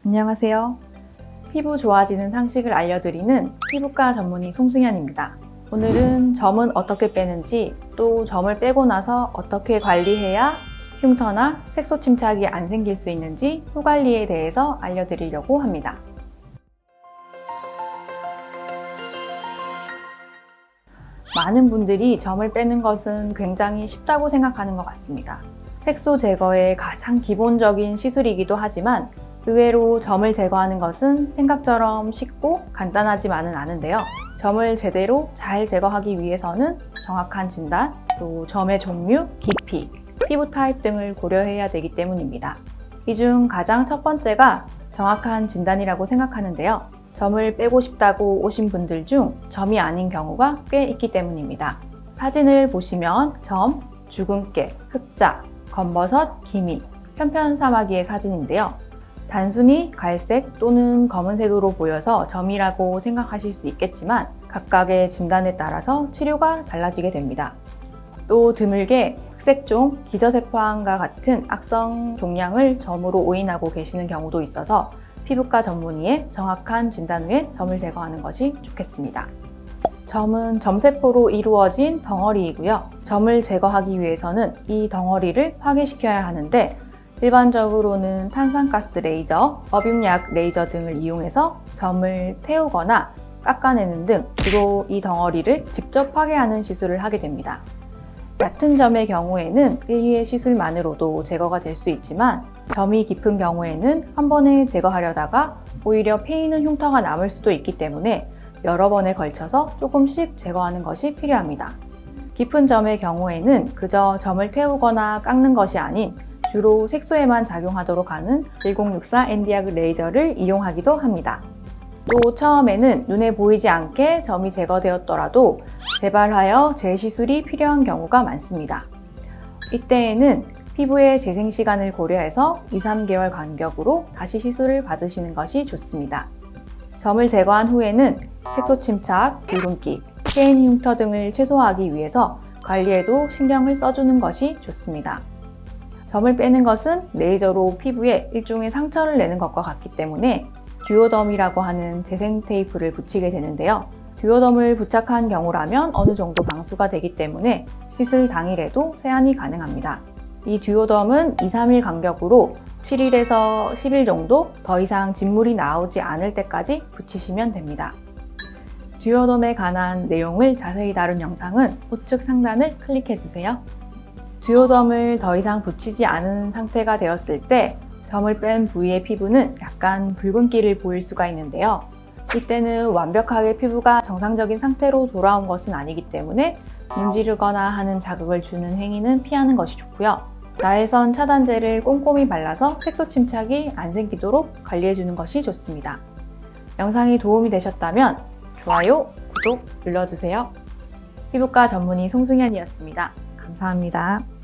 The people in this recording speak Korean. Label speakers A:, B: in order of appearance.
A: 안녕하세요. 피부 좋아지는 상식을 알려드리는 피부과 전문의 송승현입니다. 오늘은 점은 어떻게 빼는지, 또 점을 빼고 나서 어떻게 관리해야 흉터나 색소 침착이 안 생길 수 있는지 후 관리에 대해서 알려드리려고 합니다. 많은 분들이 점을 빼는 것은 굉장히 쉽다고 생각하는 것 같습니다. 색소 제거의 가장 기본적인 시술이기도 하지만 의외로 점을 제거하는 것은 생각처럼 쉽고 간단하지만은 않은데요. 점을 제대로 잘 제거하기 위해서는 정확한 진단, 또 점의 종류, 깊이, 피부 타입 등을 고려해야 되기 때문입니다. 이 중 가장 첫 번째가 정확한 진단이라고 생각하는데요. 점을 빼고 싶다고 오신 분들 중 점이 아닌 경우가 꽤 있기 때문입니다. 사진을 보시면 점, 주근깨, 흑자, 검버섯, 기미, 편편사마귀의 사진인데요. 단순히 갈색 또는 검은색으로 보여서 점이라고 생각하실 수 있겠지만 각각의 진단에 따라서 치료가 달라지게 됩니다. 또 드물게 흑색종, 기저세포암과 같은 악성 종양을 점으로 오인하고 계시는 경우도 있어서 피부과 전문의의 정확한 진단 후에 점을 제거하는 것이 좋겠습니다. 점은 점세포로 이루어진 덩어리이고요. 점을 제거하기 위해서는 이 덩어리를 파괴시켜야 하는데 일반적으로는 탄산가스 레이저, 어빔약 레이저 등을 이용해서 점을 태우거나 깎아내는 등 주로 이 덩어리를 직접 파괴하는 시술을 하게 됩니다. 얕은 점의 경우에는 1, 2회 시술만으로도 제거가 될 수 있지만 점이 깊은 경우에는 한 번에 제거하려다가 오히려 패이는 흉터가 남을 수도 있기 때문에 여러 번에 걸쳐서 조금씩 제거하는 것이 필요합니다. 깊은 점의 경우에는 그저 점을 태우거나 깎는 것이 아닌 주로 색소에만 작용하도록 하는 1064 엔디아그 레이저를 이용하기도 합니다. 또 처음에는 눈에 보이지 않게 점이 제거되었더라도 재발하여 재시술이 필요한 경우가 많습니다. 이때에는 피부의 재생 시간을 고려해서 2, 3개월 간격으로 다시 시술을 받으시는 것이 좋습니다. 점을 제거한 후에는 색소 침착, 붉은기, 패인 흉터 등을 최소화하기 위해서 관리에도 신경을 써주는 것이 좋습니다. 점을 빼는 것은 레이저로 피부에 일종의 상처를 내는 것과 같기 때문에 듀오덤이라고 하는 재생 테이프를 붙이게 되는데요. 듀오덤을 부착한 경우라면 어느 정도 방수가 되기 때문에 시술 당일에도 세안이 가능합니다. 이 듀오덤은 2, 3일 간격으로 7일에서 10일 정도 더 이상 진물이 나오지 않을 때까지 붙이시면 됩니다. 듀오덤에 관한 내용을 자세히 다룬 영상은 우측 상단을 클릭해주세요. 듀오덤을 더 이상 붙이지 않은 상태가 되었을 때 점을 뺀 부위의 피부는 약간 붉은기를 보일 수가 있는데요. 이때는 완벽하게 피부가 정상적인 상태로 돌아온 것은 아니기 때문에 문지르거나 하는 자극을 주는 행위는 피하는 것이 좋고요. 자외선 차단제를 꼼꼼히 발라서 색소 침착이 안 생기도록 관리해주는 것이 좋습니다. 영상이 도움이 되셨다면 좋아요, 구독 눌러주세요. 피부과 전문의 송승현이었습니다. 감사합니다.